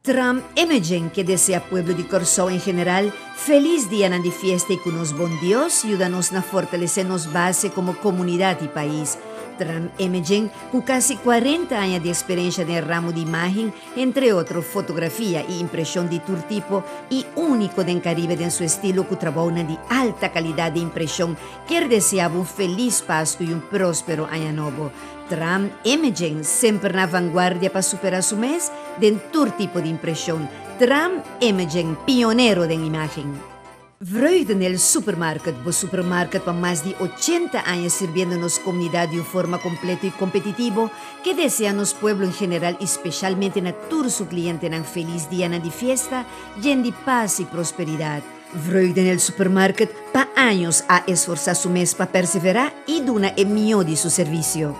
Tram Imogen, que desea pueblo de Corsão en general, feliz día de fiesta y con nos bon Dios, ayúdanos a fortalecernos base como comunidad y país. Tram Imogen, con casi 40 años de experiencia en el ramo de imagen, entre otros fotografía y impresión de todo tipo, y único en Caribe en su estilo que trabaja de alta calidad de impresión, que deseaba un feliz Pascua y un próspero año nuevo. Tram Imogen, siempre en la vanguardia para superar su mes, de todo tipo de impresión. Tram Imogen, pionero de imagen. Vreugde en el supermarket, vos supermarket para más de 80 años sirviéndonos comunidad de una forma completa y competitivo, que desea nos pueblo en general, especialmente a todos sus clientes en feliz día de fiesta, lleno de paz y prosperidad. Vreugde en el supermarket para años a esforzar su mes para perseverar y duna el mío de su servicio.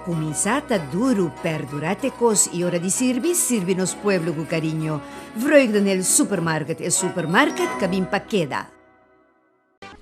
Comienzata duro, perdurate cos y hora de sirvinos pueblo con cariño. Vreugde en el supermarket que bien pa queda.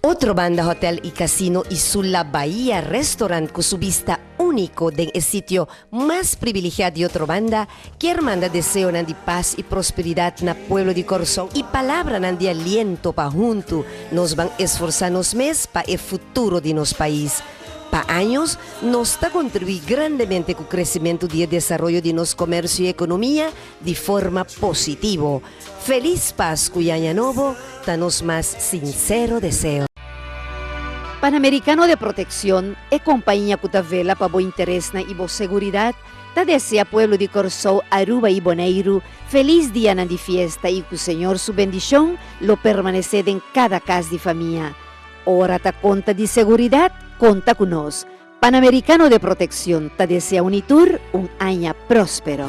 Otro banda hotel y casino y Sula Bahía Restaurant con su vista único del sitio más privilegiado de otro banda que manda deseo de paz y prosperidad en el pueblo de Corsão y palabra de aliento para junto nos van a esforzarnos más para el futuro de nuestro país. Para años, nos está contribuindo grandemente con el crecimiento y el desarrollo de nuestro comercio y economía de forma positiva. Feliz Pascua y Año Nuevo, danos más sincero deseo. Panamericano de Protección es compañía que ta vela para bo interés y bo seguridad, ta desea pueblo de Corsão, Aruba y Bonaire feliz día de fiesta y que el Señor su bendición lo permanece en cada casa de familia. Ahora ta conta de seguridad, conta con nos. Panamericano de Protección te desea unitur un año próspero.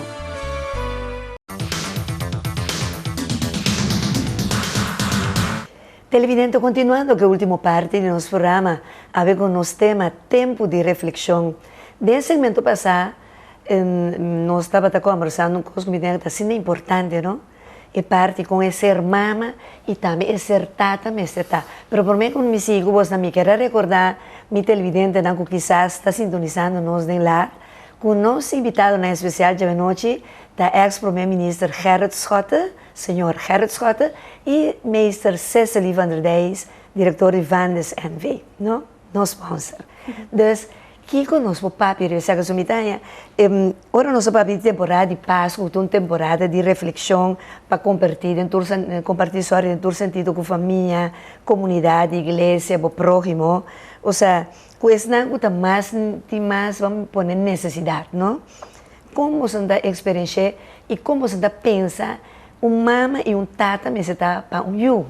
Televidente, continuando con la última parte de nuestro programa, a ver con los temas Tiempo de Reflexión. De el segmento pasado, nos estaba conversando con cosas que son importantes, ¿no? E parte com ser mama e também ser tata, Pero por mim, com mis hijos, vos também quero recordar, mi televidente, que quizás está sintonizando nos de lá, com nosso invitado na especial de noite, da ex-primeiro-ministro Gerrit Schotten, senhor Gerrit Schotten, e meester Cecily van der Dijs, diretor de Vandes NV, no? Nos sponsor. Dus, Kiko nos papi resaca su mitad. Ora nosso papi temporada de Páscoa, uma temporada de reflexão para compartilhar história em todo sentido com a família, comunidade, igreja, o próximo. Ou seja, questão que mais vamos pôr necessidade, não? Como você está experiência e como você está pensa, mama e tata me está para eu.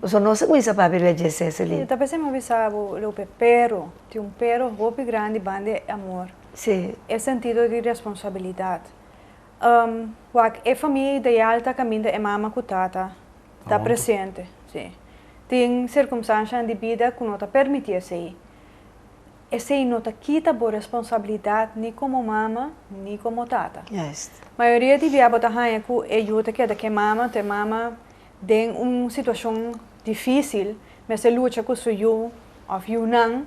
So, não sei como isso para ver a Cecily. Eu também me avisava o pero, tem pero muito grande, bande amor. Sim. É sentido de responsabilidade. A família ideal está caminhando é mama com tata, está presente, sim. Tem circunstâncias de vida que não está permitido ser. Esse não está quita boa responsabilidade nem como mama, nem como tata. Yes. A maioria de viagens está ganhando que ajuda que mama tem uma situação difícil, mas se luta com o seu ou não,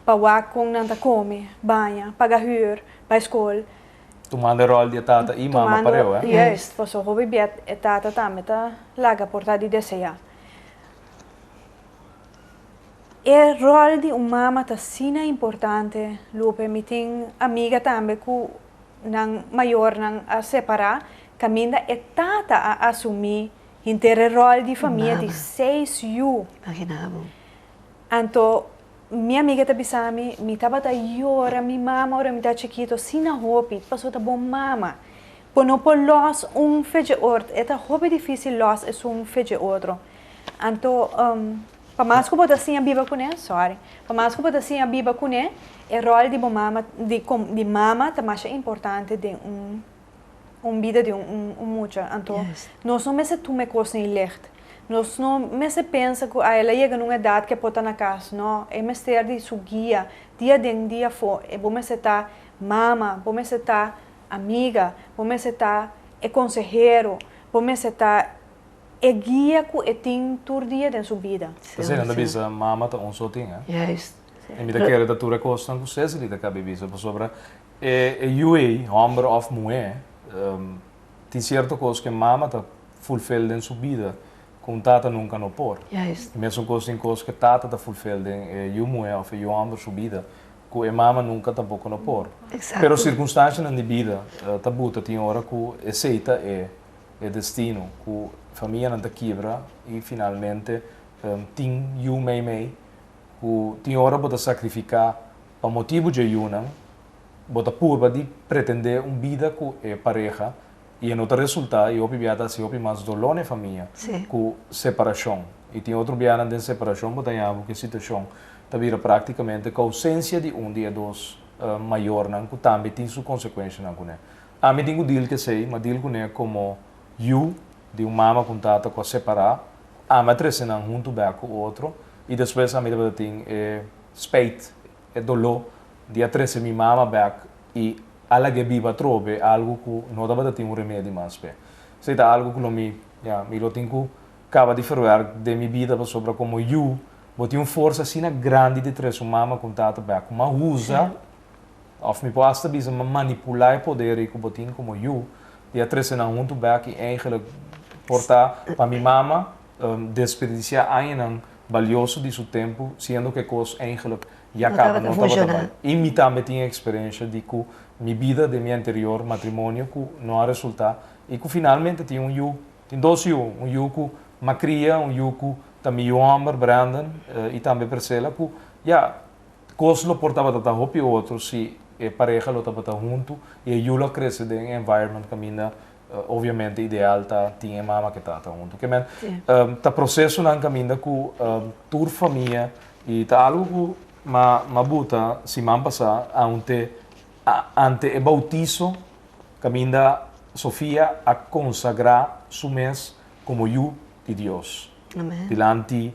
para com não come, banha, pagar hyr, para a escola. Tomando rol de tata e mama para eu, Yes, pois o hobby é tata também tá larga porta de desejar. O rol de mama tá sina importante, Lupe, me tem amiga também que não maior não a separar, caminha é tata a assumir inteiro rol de família de 6 anos. Imaginava. Então, minha amiga tá me estava a llorar, minha mama ora me tá chiquito, sina hopi, passou tá bom mama. no por los un feje outro, é hobby difícil los é um feje outro. Então, para mais que eu assim a biba com ele, sorry. Para mais que eu assim a biba com ele, o rol de mama é mais importante de vida de mucha. Então, nós não me se tu me coisa em licht. Nós não me se pensa que ela chega numa idade que pode estar na casa, não. É me ter de sua guia, dia de dia for. É bom me se tá mama, bom me se tá amiga, bom me se tá consejero, bom me se tá guia que tem todo dia da sua vida. Você não bisa mama tá só tem, né? Yes. E me daquela da tua costa com vocês ali da cabe bisa sobre UA, homem of mulher, tem certa coisa que mama tá fulfill em sua vida. Com tata nunca não por. Yes. Mesmo coisa que tata tá fulfill em mulher ou em homem sua vida. Que a mama nunca tampouco não por. Pero circunstâncias na vida, tabuta tem hora que aceita é destino, que a família não te quebra e finalmente tem you mei, que tem hora para sacrificar para motivo de you não, bota purba de pretender uma vida com é pareja e não resulta e opiviada se opi mais dolor na família, com separação. E tem outro biana de separação, bota em que situação tá vira praticamente com a ausência de dia dois maior não que também tem sua consequência não né. A mim tenho deal que sei, mas deal com é como you de uma mama com tata com separar, a matriz não junto bem com o outro e depois a mim tem spite, dolor de atrás minha mama back e ela que viva trobe algo que não dá ter remédio mais bem. Sei tá algo que me lo tenho acaba de falar de minha vida sobre como you bote força assim grande de três mama com tata back, mas usa of me pode bisa manipular o poder e que botin como you e atrás não junto back e eigenlijk portar para minha mama desperdiciar ainda valioso de seu tempo, sendo que coisa eigenlijk já acaba não estava e me também tinha experiência de que minha vida de meu anterior matrimônio que não há resultado e que finalmente tinha you, tem dois you, you que me cria, you que também o homem Brandon e também Priscila que já coisa lo portava tata hopi outro se pareja lo tava junto e you lo cresce de environment caminha obviamente ideal tá tinha mama que tá junto que men tá processo na caminha com tur família e tá algo ma buta se man passa ante o bautizo caminha Sofia a consagrar su mês como you de Deus. Amém. Delante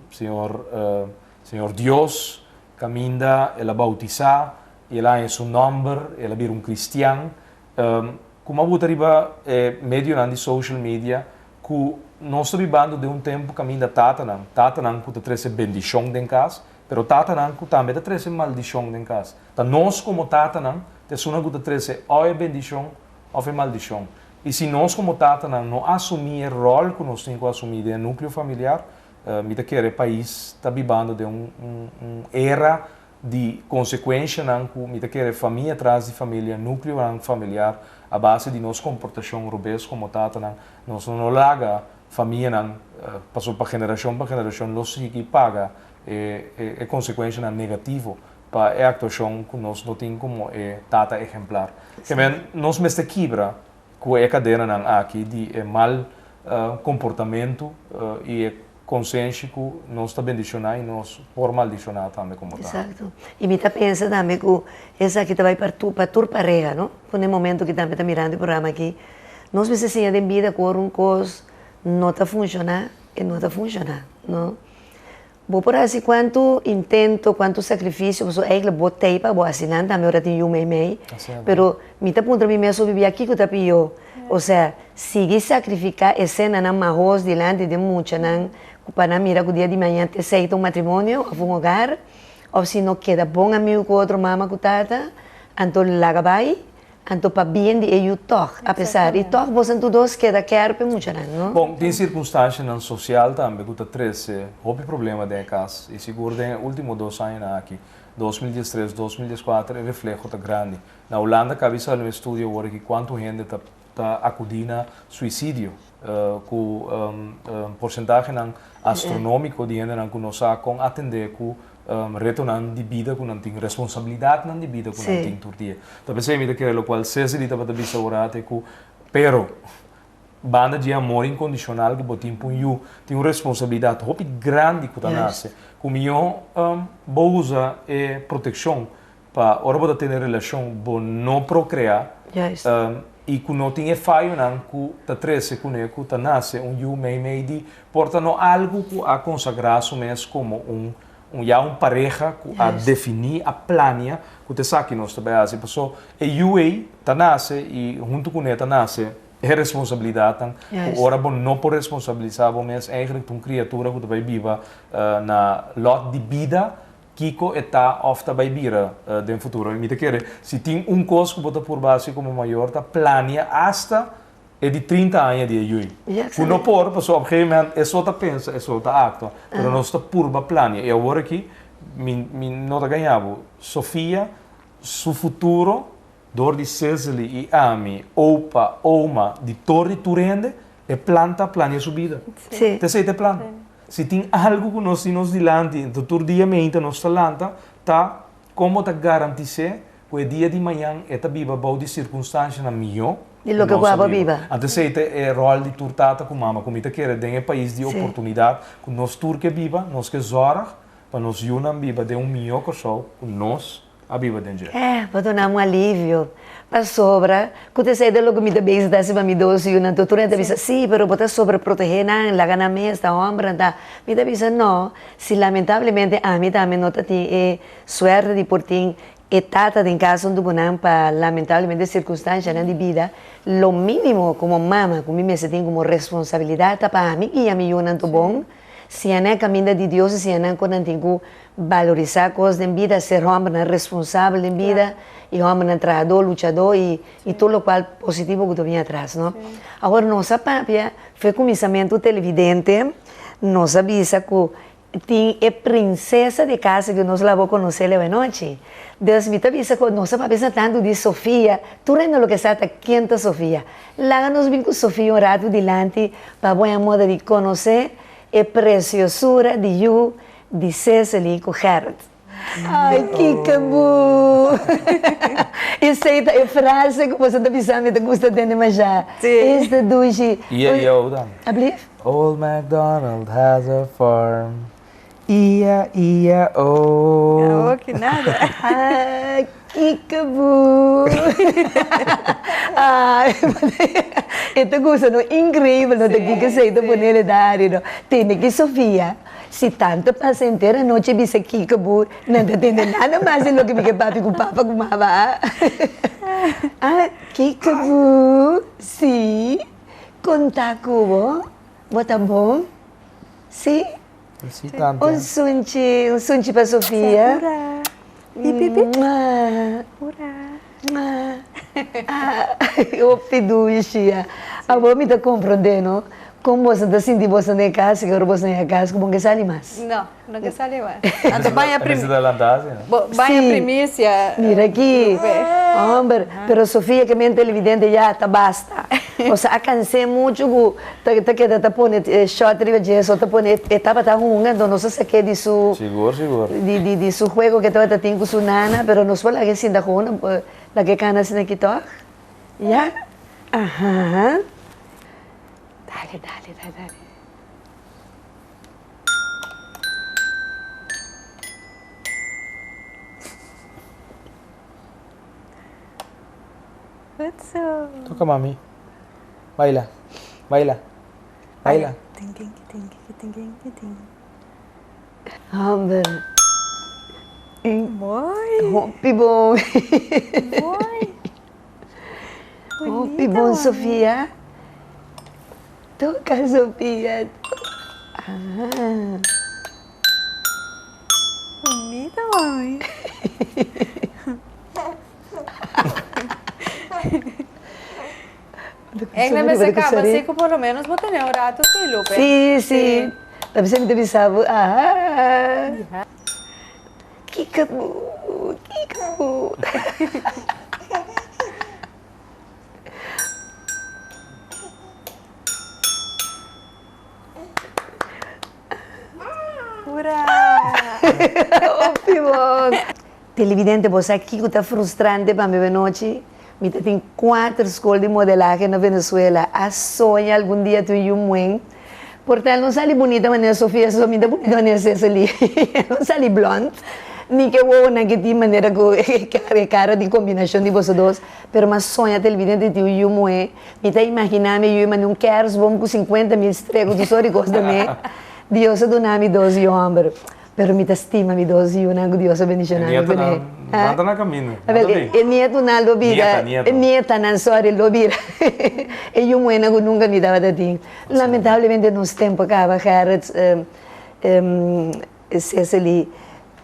Senhor Deus caminha ela bautizar ela em seu nome ela vir cristiano como a buta riba medio de social media que nós estamos vivendo de tempo caminho tata não que traz bendição em casa pero tata não que também traz maldição em casa então nós como tata não temos que traz ou bendição ou maldição e se nós como tata não assumir o rol que nós temos que assumir de núcleo familiar me quer o país está vivendo de era de consequência não que me quer família atrás de família núcleo familiar a base de nossa comportação robês como tata nós não larga família não passou para geração nós que paga é consequência negativo para a actuação que nós não temos como tata exemplar que nós mesmo quebra com a cadeira aqui de mal comportamento e consciência que nós está bendicionar e nós por maldicionar também como tal. Exato. E me pensa também que essa aqui vai para tua pareja, não? No momento que também está mirando o programa aqui, nós precisamos de vida com um coisa não está funcionando e não está funcionando, não? Vou por assim quanto intento, quanto sacrifício, eu eigenlijk botei para vou assinar também ora tem mei, pero me tá punto me viver aqui que tá pio, ou seja, seguir sacrificar a cena na marros delante de muita não para mirar que o dia de manhã te aceita matrimônio ou um hogar, ou se não queda bom amigo com outro mama com tata, então laga vai, então para bem de eu toque, apesar de toque você todos queda quer para muita não. Bom, tem circunstâncias no social também que traz houve problema de casa e seguro de último 2 anos aqui 2013, 2014 o reflexo tá grande. Na Holanda cabeça no estúdio agora que quanto gente tá acudindo a suicídio com porcentagem astronômico de gente que nós com atender com retornando de vida com não tem responsabilidade não de vida com não tem turdia. Talvez eu me que lo qual seja de tava bisa orate com pero banda de amor incondicional que botim por you tem uma responsabilidade hopi grande que nasce. Como eu usa proteção para hora botar ter relação bo não procriar. E que não tinha falho não que tá trece com ele que tá nasce you meio de porta no algo que a consagrar mês como já pareja que a definir a plania que te sabe que nós também assim passou e you tá nasce e junto com ele tá nasce é responsabilidade ora bom não por responsabilizar bom mas eigenlijk uma criatura que vai viva na lot de vida Kiko está ofta vai vira no futuro. Me quer se tem coisa que bota por base como maior, tá planeia hasta de 30 anos de hoje. Não por, porque obviamente é só tá pensa, é só tá acto, mas nós está purba planeia. E agora aqui, me nota ganhava Sofia, seu futuro, dor de Cecily e Ami, Opa, Oma, de Torre Turende, é planta, planeia sua vida. Sim. Te sei te planta. Se tem algo que nós temos diante, então todo dia mente nós talanta, tá como tá garantir que o dia de manhã é tá viva boa de circunstância na melhor. E lo que guapa viva. Antes é rol de turtata com mama, como ita quer, é país de oportunidade, com nós turque viva, nós que zorg, para nós junam viva de melhor que só, com nós a viva dentro. Para dar alívio. Para sobra, quando você de logo me dá bem, dá se me doce, e na doutora te diz, sim, pero botar sobre proteger, não, la gana mesta, homem, tá? Me diz, não, se lamentavelmente a mim também não tem suerte de por ti, etata em casa onde bonam para lamentavelmente circunstâncias de vida, lo mínimo como mama, como me tem como responsabilidade para mim e a mim eu não tô bom. Se é caminho de Deus, se é quando tem que valorizar coisas em vida, ser homem responsável em vida, e homem trabajador, lutador e tudo o qual positivo que tu vem atrás, não? Agora, nossa papia, foi começamento televidente, nós avisa que tem a princesa de casa que nós lavou conhecer a noite. Deus me avisa que nossa papia tanto de Sofia, tu rendo lo que está quente Sofia. Lá nos vim com Sofia um rato dilante, para boa moda de conhecer a preciosura de you, de Cecily com Gerard. Ai, que cabu! Essa é a frase que você está pensando que gosta de manjar. Esta duche. E eu, Dan. Abrir? Old MacDonald has a farm. Ia-ia-o. Oh, que nada. Ai, que cabu! Ai, esta coisa não incrível, não tem que ser de poner dar, tem que Sofia. Se tanto passa inteira noite bisa aqui cabu, não entende nada mais do que me papi com papa com mama. Ah, que cabu? Sim. Contar com o tá bom? Sim. Um sunchi para Sofia. Ura. E pipi? Ura. Eu peduche. A vó me está compreendendo. Como você está sentindo você na casa, que agora você na casa, como que sale mais? Não, não que sale mais. Então vai a primícia. Vai a primícia. Mira aqui, homem, pero Sofia que mente televidente já tá basta. O sea, cansei muito que tá pone shot de eso, tá pone etapa tá jugando, não sei que de su Seguro. De su juego que estava tendo com sua nana, pero não foi lá que sinta jugando, la que cana sin aqui toque. Já? Ajá. Dale. Toca, mami. Baila. Homem. Muy. Hopi bom. Muy. Hopi bom, Sofia. Toca, Sofia. Bonita, mami. Ella me secaba así que por lo menos vos tenés un rato, sí, Lupe. Sí. La vez me avisaba. Kikabu. Ura. televidente, você aqui que está frustrante para minha noite. Me tem 4 escolas de modelagem na Venezuela. A sonha algum dia tu ir um portanto, não sai bonita, mas Sofia só me dá bonita, mas ali. Não sai blonde. Nem que eu não que de maneira que cara de combinação de vocês dois. Mas sonha televidente tu ir um me está imaginando eu mas não quero vamos com 50.000 estrelas do sorry gosta de mim. Deus do nome 12 homens. Pero me estima mi 12 una Dios bendicionar. Nada na caminho. Nieto na lo vida. Nieta na sorry lo vida. E eu moena nunca me dava da ting. Lamentavelmente nos tempo acaba Gerrit Cecily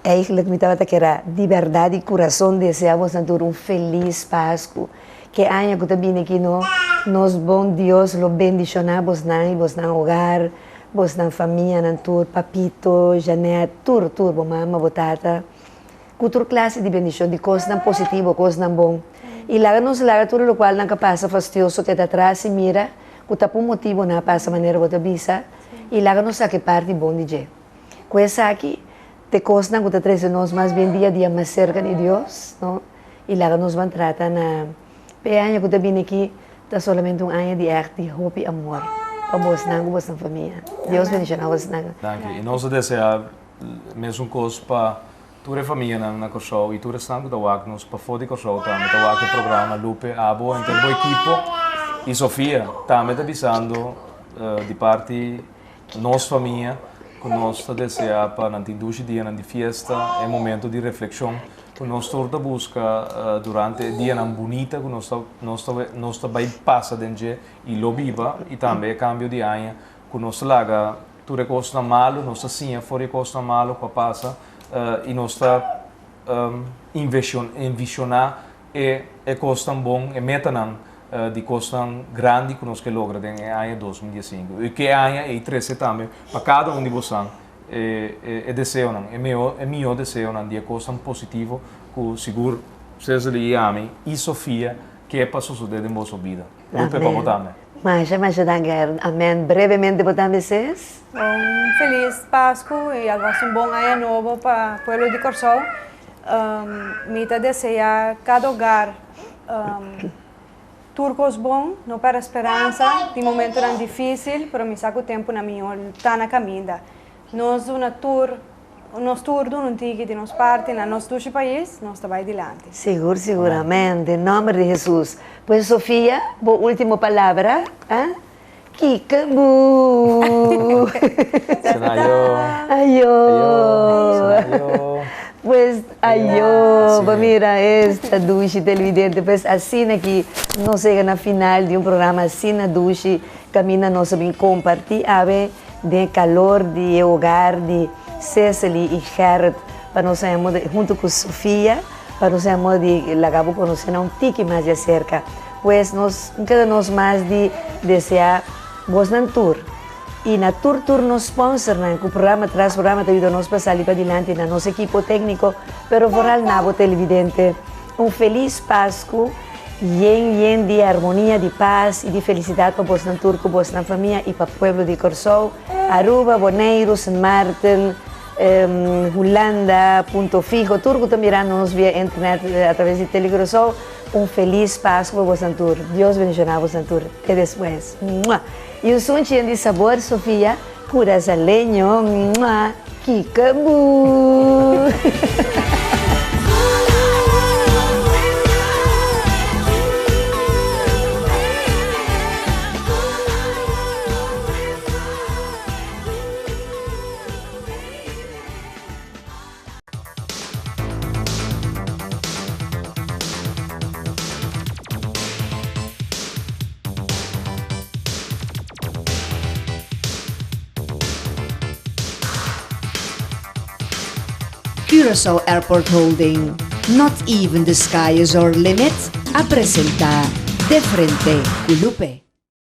eigenlijk me dava que era de verdade e coração deseamos um feliz Páscoa. Que año que também aqui nos bom Deus lo bendicionamos na hogar. Vos na família, na tur, papito, Janete, tur, mama, botata. Cultura classe de bendição, de coisas positivo, coisas bom. E lá nos laga tudo o qual não passa fastidioso que está atrás e mira, que está por motivo não passa maneira bota bisa. E lá nos saque parte bom de je. Coisa aqui, te coisas que está trazendo nós mais bem dia a dia mais cerca de Deus, não? E lá nos vão tratar na ano que está vindo aqui, está somente ano de arte, hope e amor. Vamos na família. Deus bendiga vos na. Danke. E nós desejamos mesmo coisa para toda a família na Corsol e toda a sangue da WAC nos para fora de Corsol também da WAC programa Lupe Abo entre o equipo e Sofia também está avisando de parte nossa família que nós desejamos para não ter 2 dias de festa é momento de reflexão que nós toda busca durante o dia bonita que nós também passa dentro e lo viva e também cambio de ano que nós laga tudo coisa malo nós assim fora coisa malo que passa e nós está envisionar é coisa bom é meta de coisa grande que nós que logra em ano 2015 e que ano é 13 também para cada de vocês é desejo é meu desejo de coisa positiva que seguro César e Ami e Sofia que é para suceder em vossa vida. Lupe para votar. Mas amém. Brevemente votar vocês. Feliz Páscoa e um bom ano novo para o povo de Corsol. Me deseja cada hogar turcos bom, não para esperança, de momento tão difícil, mas me saco tempo na minha tá na caminho. Nós nos tour não tem de nos parte na nosso país, nós está adiante. Seguramente, em nome de Jesus. Pois Sofia, a última palavra, Kikabu. Pues mira esta duche televidente, pues assim aqui nós chega na final de programa assim na duche, camina nós bem compartilhar de calor de hogar de Cecily e Gerrit para nós junto com Sofia para nós de acabo conhecendo tique mais de cerca, pues cada nós mais de desejar vos na tour. E na tour nos sponsor o programa tras programa devido a nós passar ali para adiante na nosso equipo técnico, pero foral nabo televidente. Feliz Páscoa, lleno de harmonia, de paz e de felicidade para vos na tour, com vos na família e para o povo de Corsol, Aruba, Bonaire, San Martin, Holanda, Punto Fijo, Turco também nos via internet a través de Telecorsol. Feliz Páscoa para vos na tour. Deus bendiga vos na tour. Até depois. E o som tinha de sabor, Sofia, curaçaleño, Kikabu. Curaçao Airport Holding, not even the sky is our limit, a presentar De Frente con Lupe.